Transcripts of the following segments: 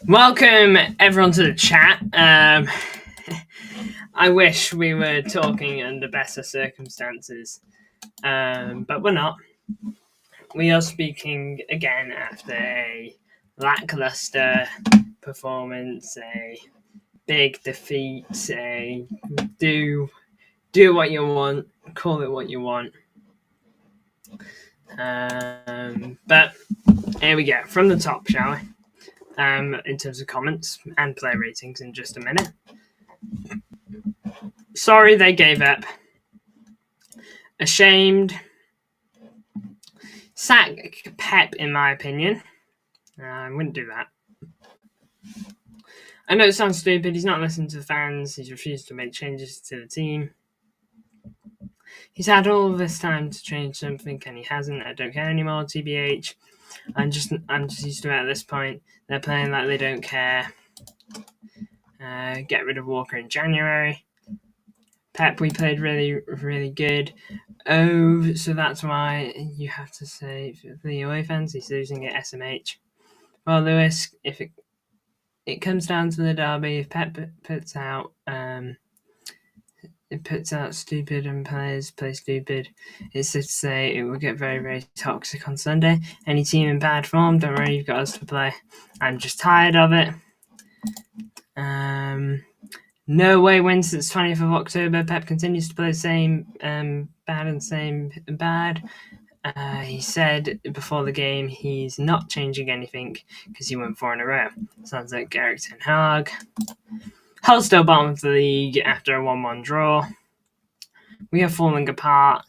Welcome everyone to the chat. I wish we were talking under better circumstances, but we're not. We are speaking again after a lackluster performance, a big defeat, a do what you want, call it what you want. But here we go, from the top, shall we? In terms of comments and player ratings in just a minute. Sorry they gave up. Ashamed. Sack Pep, in my opinion. I wouldn't do that. I know it sounds stupid. He's not listening to the fans. He's refused to make changes to the team. He's had all this time to change something, and he hasn't. I don't care anymore, TBH. I'm just used to it at this point. They're playing like they don't care. Get rid of Walker in January. Pep, we played really, really good. Oh, so that's why you have to say, for the away fans, he's losing at SMH. Well, Lewis, if it comes down to the derby, if Pep puts out stupid and players play stupid, it's just to say it will get very, very toxic on Sunday. Any team in bad form, don't worry, you've got us to play. I'm just tired of it. No way wins since 20th of October. Pep continues to play the same bad. He said before the game he's not changing anything because he won 4 in a row. Sounds like Garrick Ten Hag. Hull still bottom of the league after a 1-1 draw. We are falling apart.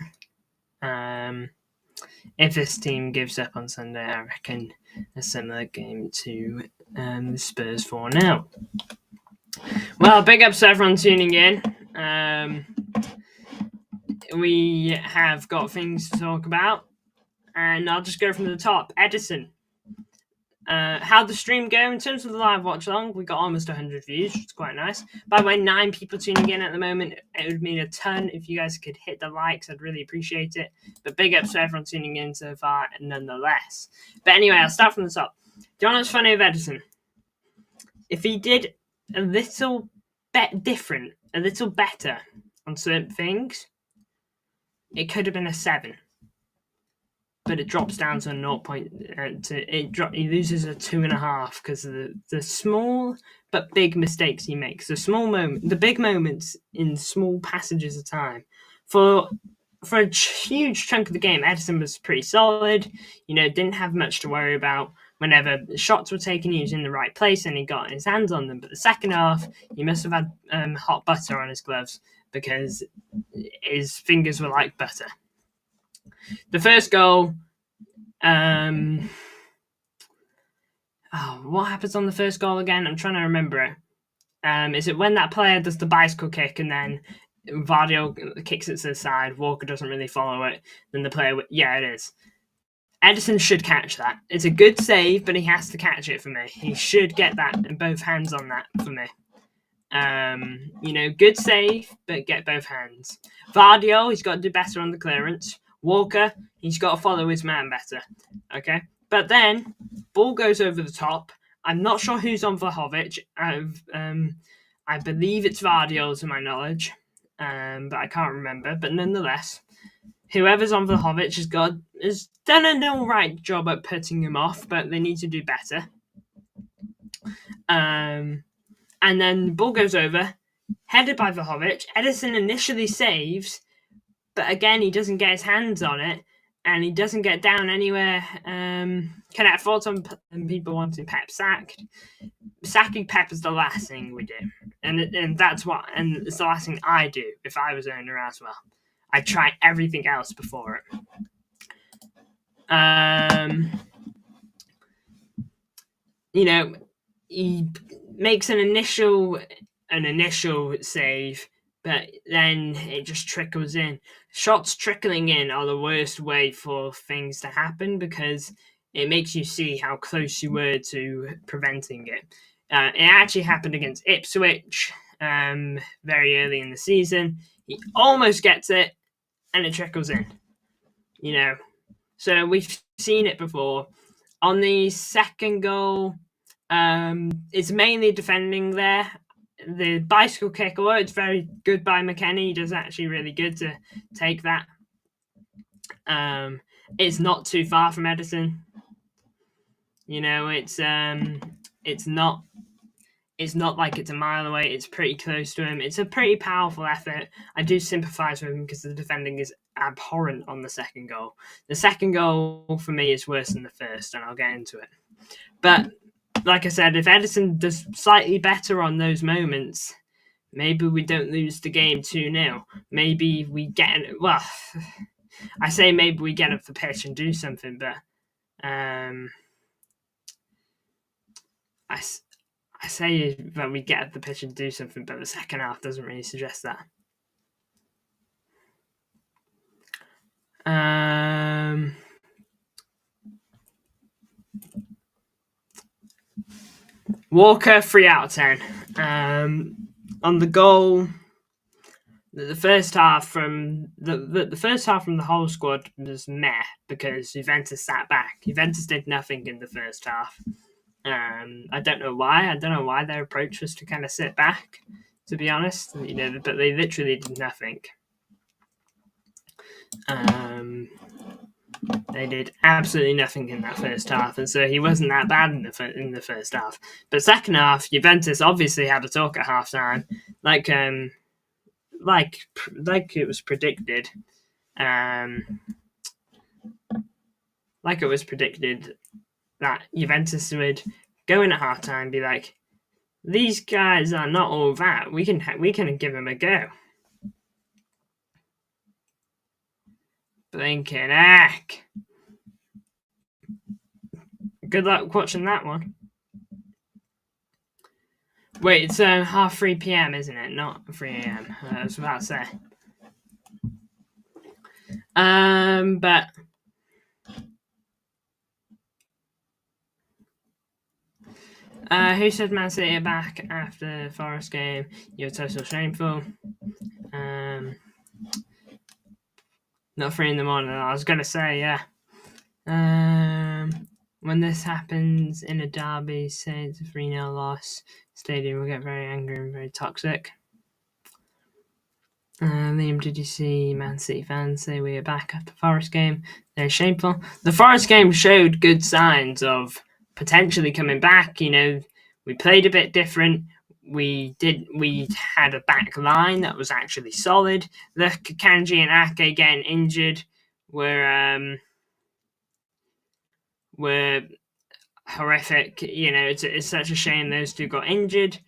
If this team gives up on Sunday, I reckon a similar game to the Spurs 4-0. Well, big ups to everyone tuning in. We have got things to talk about, and I'll just go from the top. Edison. How'd the stream go in terms of the live watch along? We got almost 100 views, which is quite nice. By the way, 9 people tuning in at the moment. It would mean a ton if you guys could hit the likes. I'd really appreciate it. But big ups to everyone tuning in so far, nonetheless. But anyway, I'll start from the top. Do you know what's funny of Edison? If he did a little bit different, a little better on certain things, it could have been a 7. But it drops down to a 0. He loses a 2.5 because of the small but big mistakes he makes. The big moments in small passages of time. For for a huge chunk of the game, Edison was pretty solid. Didn't have much to worry about. Whenever shots were taken, he was in the right place and he got his hands on them. But the second half, he must have had hot butter on his gloves because his fingers were like butter. The first goal, what happens on the first goal again? I'm trying to remember it. Is it when that player does the bicycle kick and then Vardio kicks it to the side, Walker doesn't really follow it, then the player... Yeah, it is. Edison should catch that. It's a good save, but he has to catch it for me. He should get that and both hands on that for me. Good save, but get both hands. Vardio, he's got to do better on the clearance. Walker, he's got to follow his man better. Okay? But then, ball goes over the top. I'm not sure who's on Vlahovic. I believe it's Vardio, to my knowledge. But I can't remember. But nonetheless, whoever's on Vlahovic has done an all right job at putting him off, but they need to do better. And then the ball goes over, headed by Vlahovic. Edison initially saves, but again, he doesn't get his hands on it, and he doesn't get down anywhere. Can I afford some people wanting Pep sacked? Sacking Pep is the last thing we do, and it's the last thing I do if I was owner as well. I try everything else before it. He makes an initial save, but then it just trickles in. Shots trickling in are the worst way for things to happen because it makes you see how close you were to preventing it. It actually happened against Ipswich very early in the season. He almost gets it, and it trickles in. So we've seen it before. On the second goal, it's mainly defending there. The bicycle kick, although it's very good by McKennie, he does actually really good to take that. It's not too far from Edison. It's not like it's a mile away. It's pretty close to him. It's a pretty powerful effort. I do sympathise with him because the defending is abhorrent on the second goal. The second goal for me is worse than the first, and I'll get into it. But like I said, if Edison does slightly better on those moments, maybe we don't lose the game 2-0. Maybe we get... Well, I say maybe we get up the pitch and do something, but... I say that we get up the pitch and do something, but the second half doesn't really suggest that. Walker, 3 out of 10. On the goal, the first half from the whole squad was meh because Juventus sat back. Juventus did nothing in the first half. I don't know why. I don't know why their approach was to kind of sit back, to be honest. But they literally did nothing. They did absolutely nothing in that first half, and so he wasn't that bad in the first half. But second half, Juventus obviously had a talk at halftime, like it was predicted. Like it was predicted that Juventus would go in at halftime and be like, "These guys are not all that. We can give them a go." Blinking heck. Good luck watching that one. Wait, it's 3:30 p.m, isn't it? Not 3 a.m. I was about to say. But who said Man City are back after the Forest game? You're total shameful. Not 3 a.m. I was gonna say, yeah. When this happens in a derby, say it's a 3-0 loss, stadium will get very angry and very toxic. Liam, did you see Man City fans say we are back after the Forest game? They're shameful. The Forest game showed good signs of potentially coming back. We played a bit different. we had a back line that was actually solid. Look, Kanji and Ake getting injured were horrific. You know, it's such a shame those two got injured.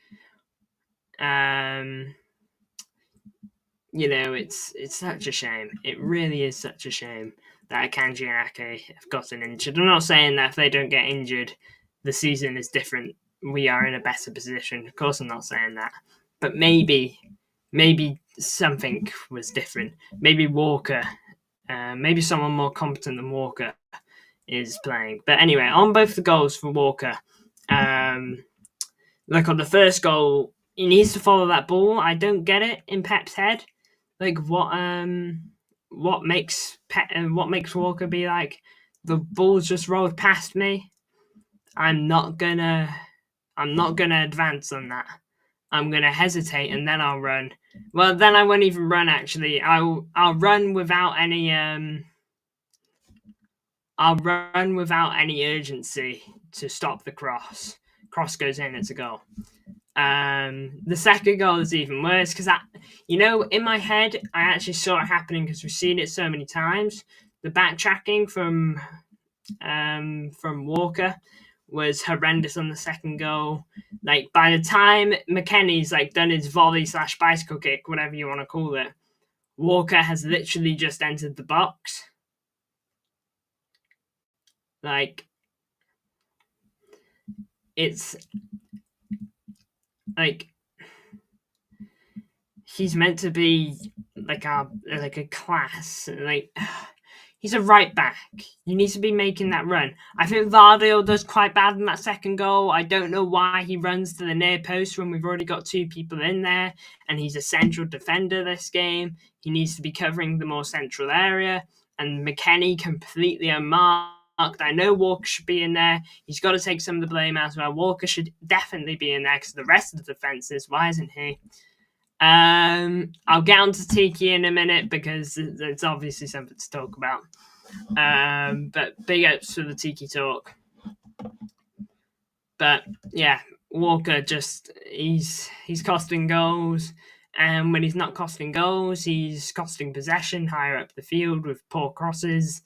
You know, it's such a shame. It really is such a shame that Kanji and Ake have gotten injured. I'm not saying that if they don't get injured, the season is different. We are in a better position. Of course, I'm not saying that. But maybe something was different. Maybe Walker, maybe someone more competent than Walker is playing. But anyway, on both the goals for Walker, like on the first goal, he needs to follow that ball. I don't get it in Pep's head. Like what makes Walker be like, the ball's just rolled past me. I'm not gonna advance on that. I'm gonna hesitate and then I'll run. Well, then I won't even run. Actually, I'll run without any urgency to stop the cross. Cross goes in. It's a goal. The second goal is even worse because in my head I actually saw it happening because we've seen it so many times. The backtracking from Walker was horrendous on the second goal. Like by the time McKennie's like done his volley / bicycle kick, whatever you want to call it, Walker has literally just entered the box. Like it's like he's meant to be like a class. Like he's a right back. You need to be making that run. I think Vardio does quite bad in that second goal. I don't know why he runs to the near post when we've already got two people in there, and he's a central defender this game. He needs to be covering the more central area, and McKennie completely unmarked. I know Walker should be in there. He's got to take some of the blame as well. Walker should definitely be in there because the rest of the defence is. Why isn't he? I'll get on to Tiki in a minute because it's obviously something to talk about. But big ups for the Tiki talk. But yeah, Walker he's costing goals. And when he's not costing goals, he's costing possession higher up the field with poor crosses.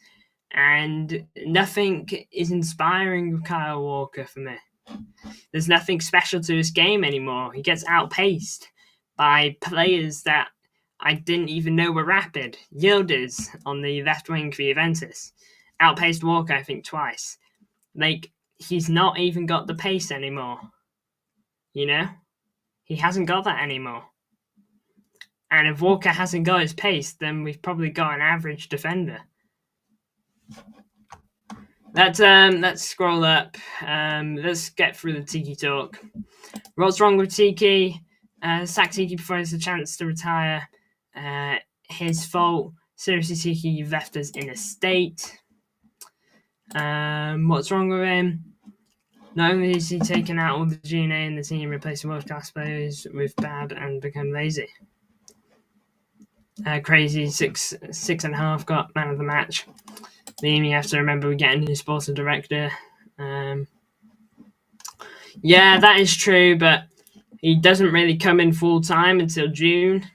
And nothing is inspiring with Kyle Walker for me. There's nothing special to his game anymore. He gets outpaced by players that I didn't even know were rapid. Yildiz on the left wing for Juventus outpaced Walker, I think, twice. Like, he's not even got the pace anymore. You know? He hasn't got that anymore. And if Walker hasn't got his pace, then we've probably got an average defender. Let's scroll up. Let's get through the Tiki talk. What's wrong with Tiki? Sack Tiki before he has a chance to retire. His fault. Seriously, Tiki, you've left us in a state. What's wrong with him? Not only is he taken out all the GNA in the team, replacing world-class players with bad and become lazy. Crazy 6.5 got man of the match. Liam, you have to remember we're getting a new sporting director. Yeah, that is true, but he doesn't really come in full time until June.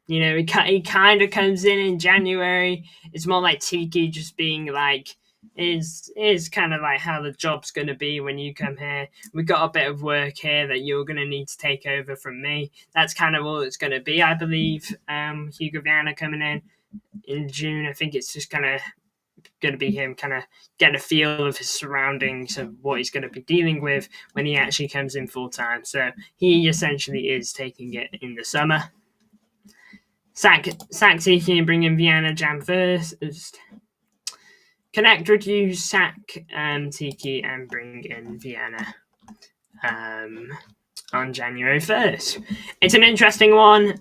You know, he kind of comes in January. It's more like Tiki just being like, is kind of like how the job's going to be when you come here. We've got a bit of work here that you're going to need to take over from me. That's kind of all it's going to be, I believe. Hugo Viana coming in June. I think it's just kind of going to be him kind of getting a feel of his surroundings, of what he's going to be dealing with when he actually comes in full time. So he essentially is taking it in the summer. Sack Tiki and bring in Viana Jam first. Connect, reduce, sack Tiki and bring in Viana on January 1st. It's an interesting one.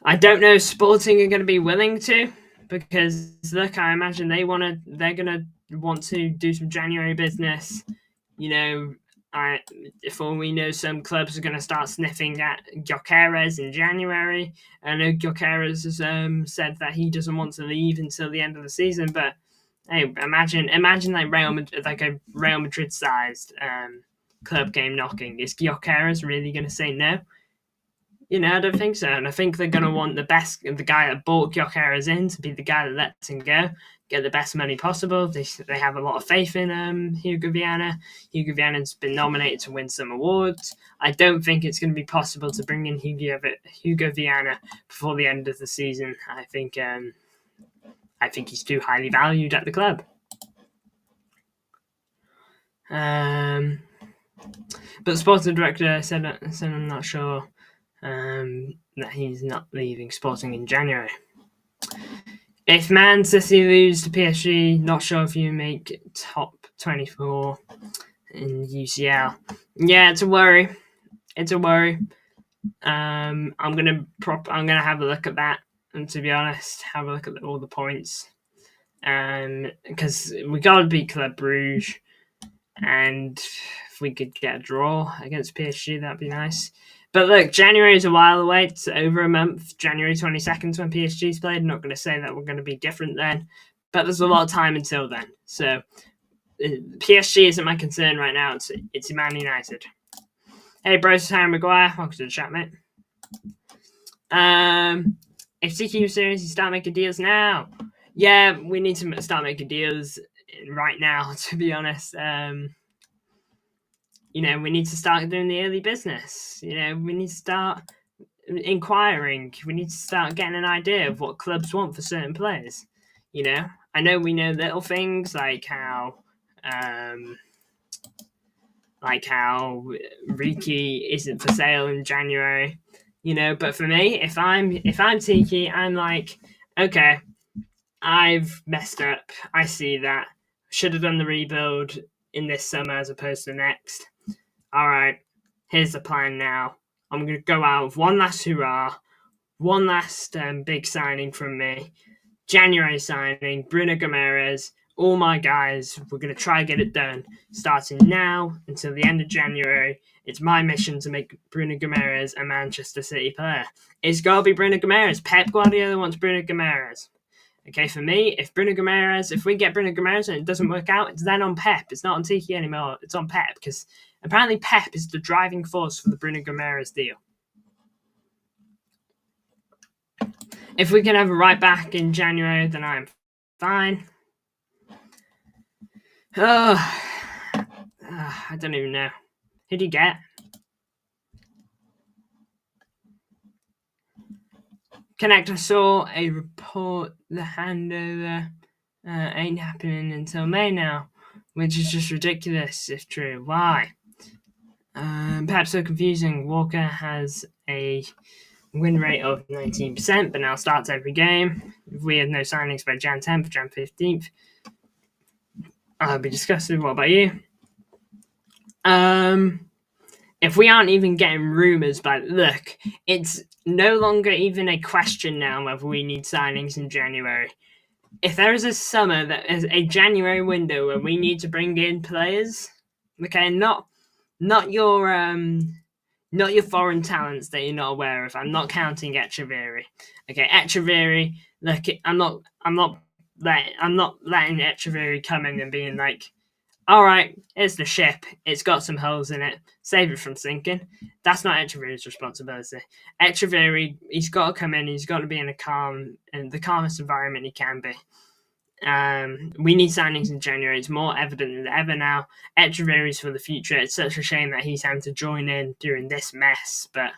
I don't know if Sporting are going to be willing to, because look, I imagine they're going to want to do some January business. You know, if all we know, some clubs are going to start sniffing at Gyökeres in January. I know Gyökeres has said that he doesn't want to leave until the end of the season, but hey, imagine like a Real Madrid sized club game knocking. Is Gyökeres really going to say no? I don't think so. And I think they're going to want the guy that bought Gyökeres in to be the guy that lets him go, get the best money possible. They have a lot of faith in Hugo Viana. Hugo Viana's been nominated to win some awards. I don't think it's going to be possible to bring in Hugo Viana before the end of the season. I think he's too highly valued at the club. But the sporting director said I'm not sure that he's not leaving Sporting in January. If Man City lose to PSG, not sure if you make top 24 in UCL. Yeah, it's a worry. I'm gonna have a look at that, and to be honest, have a look at all the points. Because we gotta beat Club Brugge, and if we could get a draw against PSG, that'd be nice. But look, January is a while away. It's over a month. January 22nd when PSG's played. I'm not going to say that we're going to be different then, but there's a lot of time until then. So PSG isn't my concern right now. It's Man United. Hey, bros, Harry Maguire. Welcome to the chat, mate. If CQ was serious, you start making deals now. Yeah, we need to start making deals right now, to be honest. We need to start doing the early business. We need to start inquiring. We need to start getting an idea of what clubs want for certain players. I know we know little things like how Riki isn't for sale in January. But for me, if I'm Tiki, I'm like, okay, I've messed up. I see that. Should have done the rebuild in this summer as opposed to next. All right, here's the plan now. I'm going to go out with one last hurrah, one last big signing from me. January signing, Bruno Guimaraes, all my guys. We're going to try and get it done. Starting now until the end of January, it's my mission to make Bruno Guimaraes a Manchester City player. It's got to be Bruno Guimaraes. Pep Guardiola wants Bruno Guimaraes. Okay, for me, if we get Bruno Guimaraes and it doesn't work out, it's then on Pep. It's not on Tiki anymore. It's on Pep because apparently Pep is the driving force for the Bruno Guimaraes deal. If we can have a right back in January, then I'm fine. I don't even know. Who do you get? Connect, I saw a report the handover ain't happening until May now, which is just ridiculous if true. Why? Perhaps so confusing. Walker has a win rate of 19%, but now starts every game. If we had no signings by Jan 10th, Jan 15th, I'll be disgusted. What about you? If we aren't even getting rumours, but look, it's no longer even a question now whether we need signings in January. If there is a summer that is a January window where we need to bring in players, okay, not your foreign talents that you're not aware of. I'm not counting Echeverri. Okay, Echeverri. Look, I'm not letting Echeverri come in and being like, all right, here's the ship. It's got some holes in it. Save it from sinking. That's not Echeverri's responsibility. Echeverri, he's got to come in. He's got to be in the calmest environment he can be. We need signings in January. It's more evident than ever now. Echeverri's for the future. It's such a shame that he's having to join in during this mess, but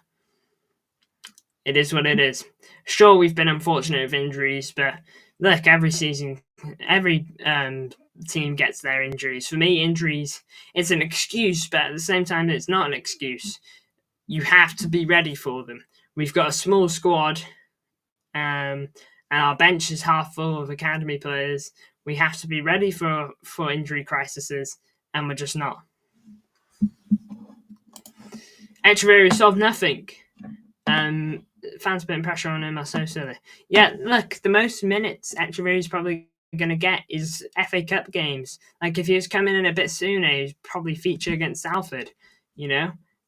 it is what it is. Sure, we've been unfortunate with injuries, but look, every season, every team gets their injuries. For me, injuries, it's an excuse, but at the same time, it's not an excuse. You have to be ready for them. We've got a small squad, and our bench is half full of academy players. We have to be ready for injury crises, and we're just not. Echeverri solved nothing. Fans putting pressure on him are so silly. Yeah, look, the most minutes Echeverri's probably going to get is FA Cup games. Like, if he was coming in a bit sooner, he'd probably feature against Salford,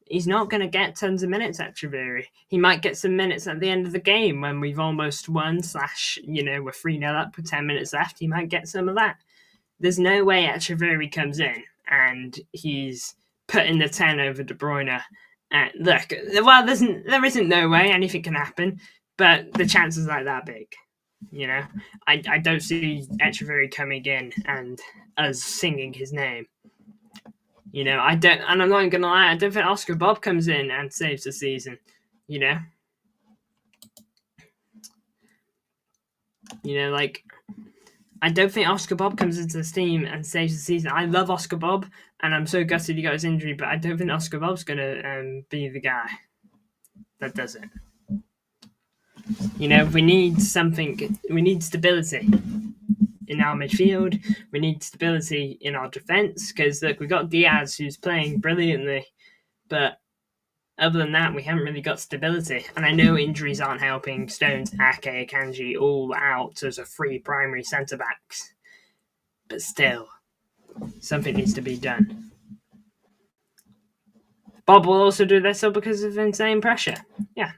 He's not going to get tons of minutes, Echeverri. He might get some minutes at the end of the game when we've almost won / we're 3-0 up with 10 minutes left. He might get some of that. There's no way Echeverri comes in and he's putting the 10 over De Bruyne. Look, well, there isn't no way anything can happen, but the chances are that big. You know, I don't see Echeverry coming in and us singing his name. You know, I don't, and I'm not gonna lie, I don't think Oscar Bob comes in and saves the season. You know, like, I don't think Oscar Bob comes into this team and saves the season. I love Oscar Bob, and I'm so gutted he got his injury, but I don't think Oscar Bob's gonna be the guy that does it. You know, we need something. We need stability in our midfield. We need stability in our defence because look, we got Diaz who's playing brilliantly, but other than that, we haven't really got stability. And I know injuries aren't helping. Stones, Ake, Akanji all out as a free primary centre backs, but still, something needs to be done. Bob will also do this all because of insane pressure. Yeah.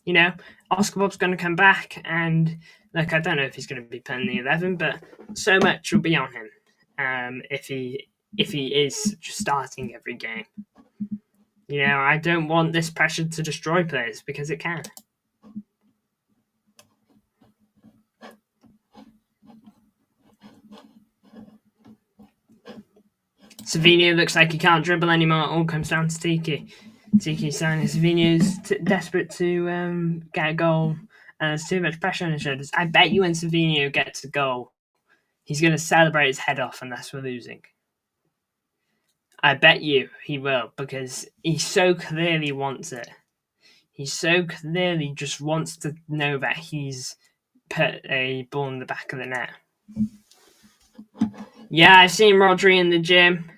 You know, Oscar Bob's going to come back, and look, I don't know if he's going to be playing the 11, but so much will be on him if he is just starting every game. You know, I don't want this pressure to destroy players because it can. Savinho looks like he can't dribble anymore. It all comes down to Tiki. Tiki's signing. Savinho's desperate to get a goal, and there's too much pressure on his shoulders. I bet you when Savinho gets a goal, he's going to celebrate his head off unless we're losing. I bet you he will because he so clearly wants it. He so clearly just wants to know that he's put a ball in the back of the net. Yeah, I've seen Rodri in the gym.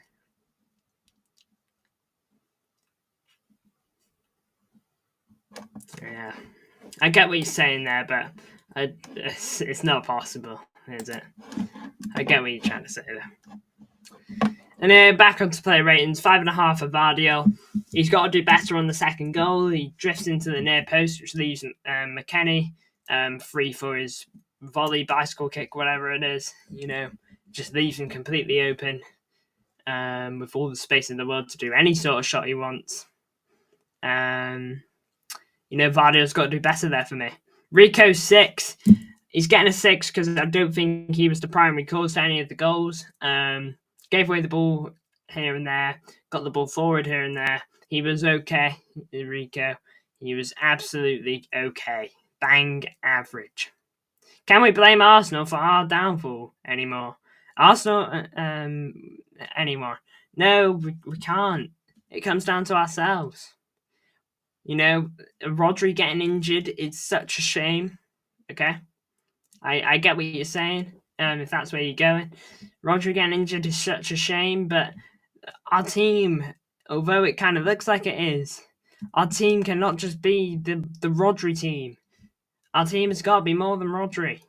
Yeah, I get what you're saying there, but it's not possible, is it? I get what you're trying to say there. And then back onto player ratings, 5.5 for Vardiel. He's got to do better on the second goal. He drifts into the near post, which leaves McKennie free for his volley, bicycle kick, whatever it is. You know, just leaves him completely open with all the space in the world to do any sort of shot he wants. You know, Vardiel's got to do better there for me. Rico, 6. He's getting a 6 because I don't think he was the primary cause to any of the goals. Gave away the ball here and there, got the ball forward here and there. He was okay, Rico. He was absolutely okay. Bang average. Can we blame Arsenal for our downfall anymore? Anymore? No, we can't. It comes down to ourselves. You know, Rodri getting injured is such a shame. Okay? I get what you're saying, if that's where you're going. Rodri getting injured is such a shame, but our team, although it kind of looks like it is, our team cannot just be the Rodri team. Our team has got to be more than Rodri.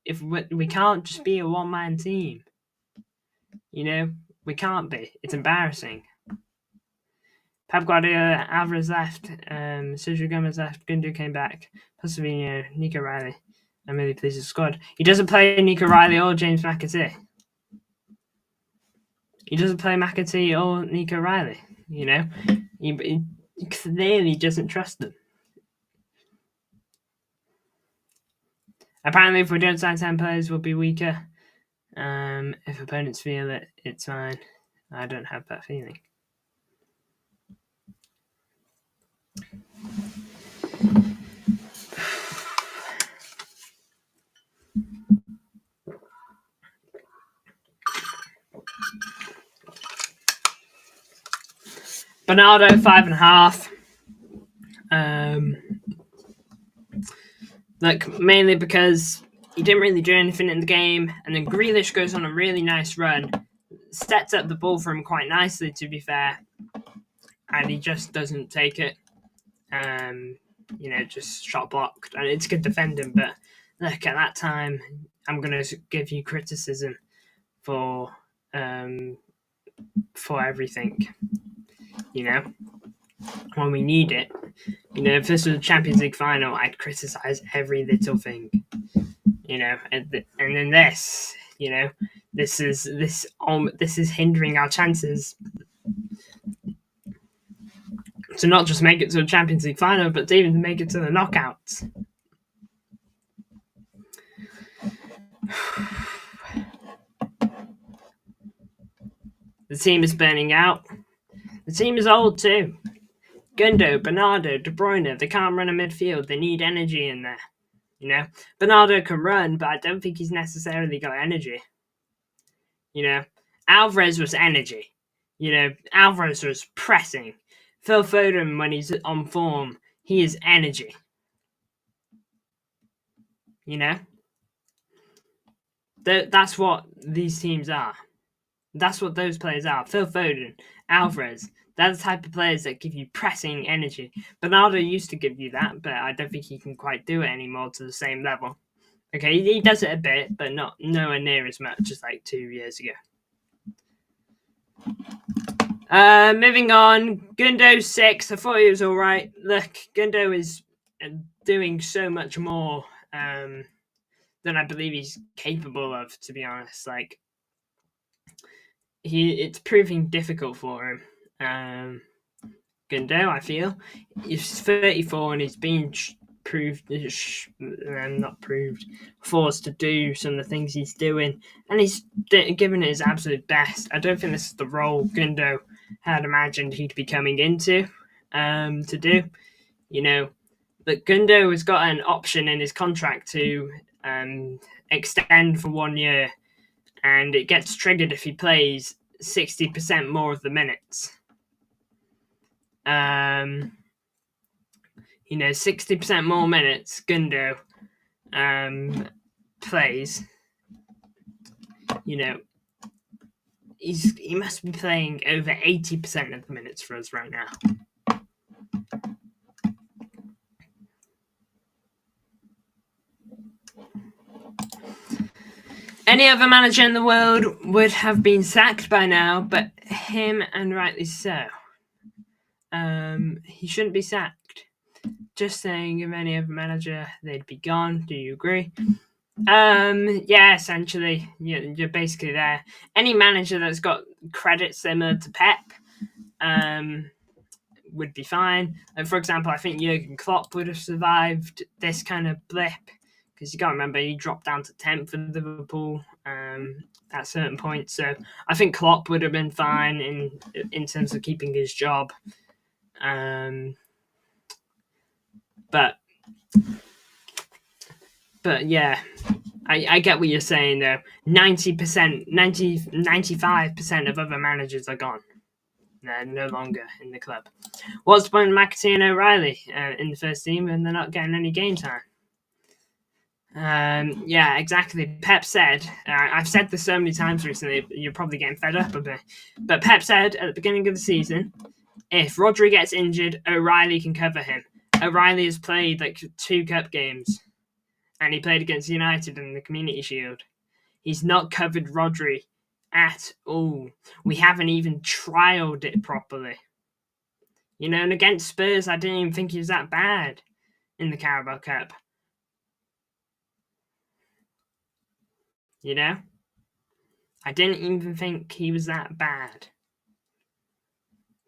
If we can't just be a one-man team. You know, we can't be. It's embarrassing. Pep Guardiola, Alvarez left, Sergio Gomez left, Gundogan came back, Savinho, Nico Riley. I'm really pleased with the squad. He doesn't play Nico Riley or James McAtee. He doesn't play McAtee or Nico Riley. You know, he clearly doesn't trust them. Apparently, if we don't sign 10 players, we'll be weaker. If opponents feel it, it's fine. I don't have that feeling. Bernardo, 5.5. Like, mainly because he didn't really do anything in the game, and then Grealish goes on a really nice run, sets up the ball for him quite nicely, to be fair, and he just doesn't take it. You know, just shot blocked, and it's good defending, but look, at that time, I'm going to give you criticism for everything, you know, when we need it. You know, if this was a Champions League final, I'd criticize every little thing, you know, and then this, you know, this is hindering our chances to not just make it to the Champions League final, but to even make it to the knockouts. The team is burning out. The team is old too. Gundo, Bernardo, De Bruyne, they can't run a midfield. They need energy in there. You know, Bernardo can run, but I don't think he's necessarily got energy. You know, Alvarez was energy. You know, Alvarez was pressing. Phil Foden, when he's on form, he is energy. You know, that's what these teams are. That's what those players are. Phil Foden, Alvarez, they're the type of players that give you pressing energy. Bernardo used to give you that, but I don't think he can quite do it anymore to the same level. Okay, he does it a bit, but not nowhere near as much as like 2 years ago. Moving on, Gundo 6. I thought he was all right. Look, Gundo is doing so much more than I believe he's capable of, to be honest. Like, it's proving difficult for him. Gundo, I feel, he's 34 and he's been forced to do some of the things he's doing, and he's given it his absolute best. I don't think this is the role Gundo had imagined he'd be coming into to do. You know, but Gundo has got an option in his contract to extend for 1 year, and it gets triggered if he plays 60% more of the minutes. 60% more minutes Gundo plays. You know, he must be playing over 80% of the minutes for us right now. Any other manager in the world would have been sacked by now, but him, and rightly so. He shouldn't be sacked. Just saying, if any other manager, they'd be gone. Do you agree? Yeah, essentially, you're basically there. Any manager that's got credit similar to Pep would be fine. Like, for example, I think Jurgen Klopp would have survived this kind of blip, because you got to remember he dropped down to 10th for Liverpool at certain points. So I think Klopp would have been fine in terms of keeping his job. But yeah, I get what you're saying though. 95% of other managers are gone. They're no longer in the club. What's the point of McAtee and O'Reilly in the first team and they're not getting any game time? Yeah, exactly. Pep said, I've said this so many times recently, you're probably getting fed up of it, but Pep said at the beginning of the season, if Rodri gets injured, O'Reilly can cover him. O'Reilly has played like 2 cup games, and he played against United in the Community Shield. He's not covered Rodri at all. We haven't even trialed it properly. You know, and against Spurs, I didn't even think he was that bad in the Carabao Cup. You know? I didn't even think he was that bad.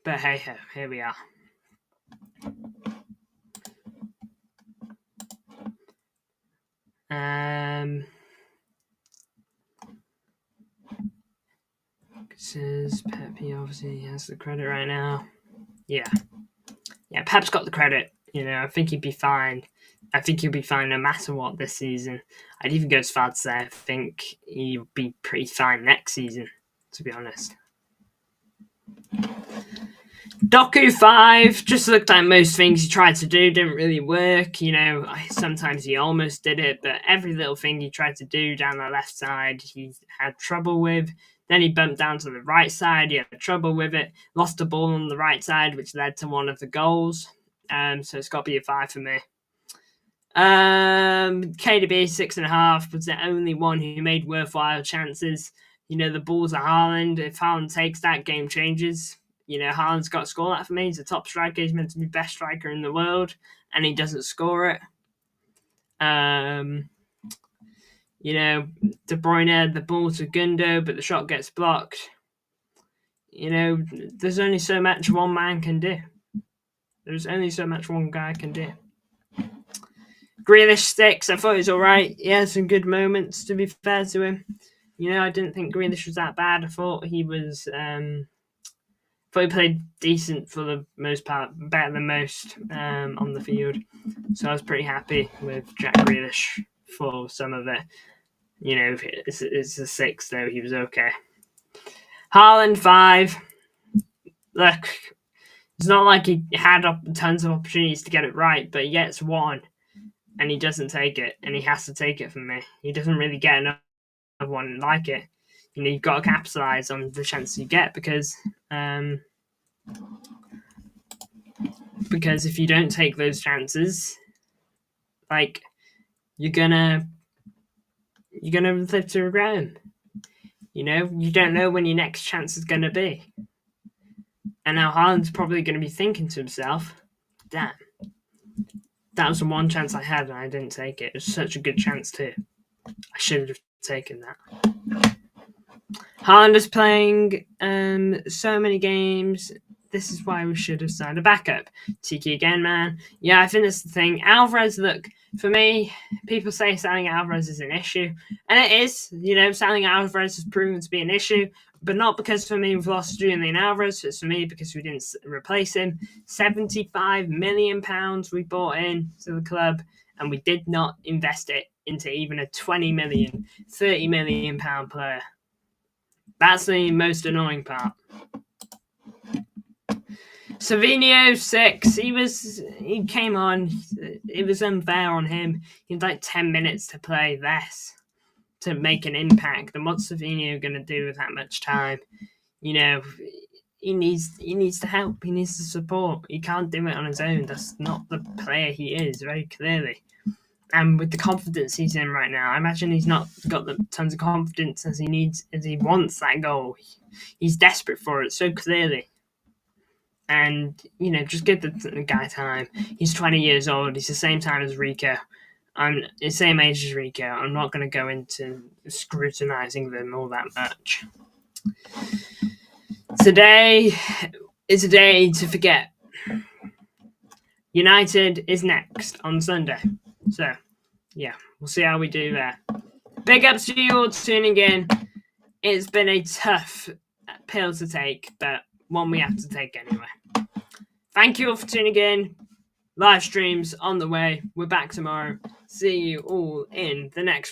But hey ho, here we are. Says Pep, he obviously has the credit right now. Yeah, Pep's got the credit. You know, I think he'd be fine. I think he'll be fine no matter what this season. I'd even go as far to say I think he'll be pretty fine next season, to be honest. Doku 5 just looked like most things he tried to do didn't really work. You know, sometimes he almost did it, but every little thing he tried to do down the left side, he had trouble with. Then he bumped down to the right side. He had trouble with it. Lost the ball on the right side, which led to one of the goals. So it's got to be a 5 for me. KDB 6.5 was the only one who made worthwhile chances. You know, the balls are Haaland. If Haaland takes that, game changes. You know, Haaland's got to score that for me. He's a top striker. He's meant to be best striker in the world, and he doesn't score it. You know, De Bruyne, the ball to Gundo, but the shot gets blocked. You know, there's only so much one man can do. There's only so much one guy can do. Grealish 6, I thought he was alright. He had some good moments, to be fair to him. I didn't think Grealish was that bad. I thought he was... thought he played decent for the most part, better than most on the field. So I was pretty happy with Jack Grealish for some of it. It's a 6, though. He was okay. Haaland 5. Look, it's not like he had tons of opportunities to get it right, but he gets one, and he doesn't take it, and he has to take it from me. He doesn't really get another one like it. You've got to capitalise on the chances you get because if you don't take those chances, like you're gonna live to regret them. You don't know when your next chance is gonna be. And now Haaland's probably going to be thinking to himself, damn, that was the one chance I had and I didn't take it. It was such a good chance too. I should have taken that. Haaland is playing so many games. This is why we should have signed a backup. Tiki again, man. Yeah, I think that's the thing. Alvarez, look, for me, people say selling Alvarez is an issue. And it is. Selling Alvarez has proven to be an issue. But not because for me we've lost Julian Alvarez. It's for me because we didn't replace him. £75 million we bought in to the club. And we did not invest it into even a 20 million, 30 million pound player. That's the most annoying part. Savinho 6. He came on. It was unfair on him. He had like 10 minutes to play less to make an impact. And what's Savinho going to do with that much time? He needs to help. He needs to support. He can't do it on his own. That's not the player he is, very clearly. And with the confidence he's in right now, I imagine he's not got the tons of confidence as he wants that goal. He's desperate for it so clearly. And, just give the guy time. He's 20 years old. He's the same time as Rico. I'm the same age as Rico. I'm not going to go into scrutinising them all that much. Today is a day to forget. United is next on Sunday. So, yeah, we'll see how we do there. Big ups to you all tuning in. It's been a tough pill to take, but one we have to take anyway. Thank you all for tuning in. Live streams on the way. We're back tomorrow. See you all in the next one.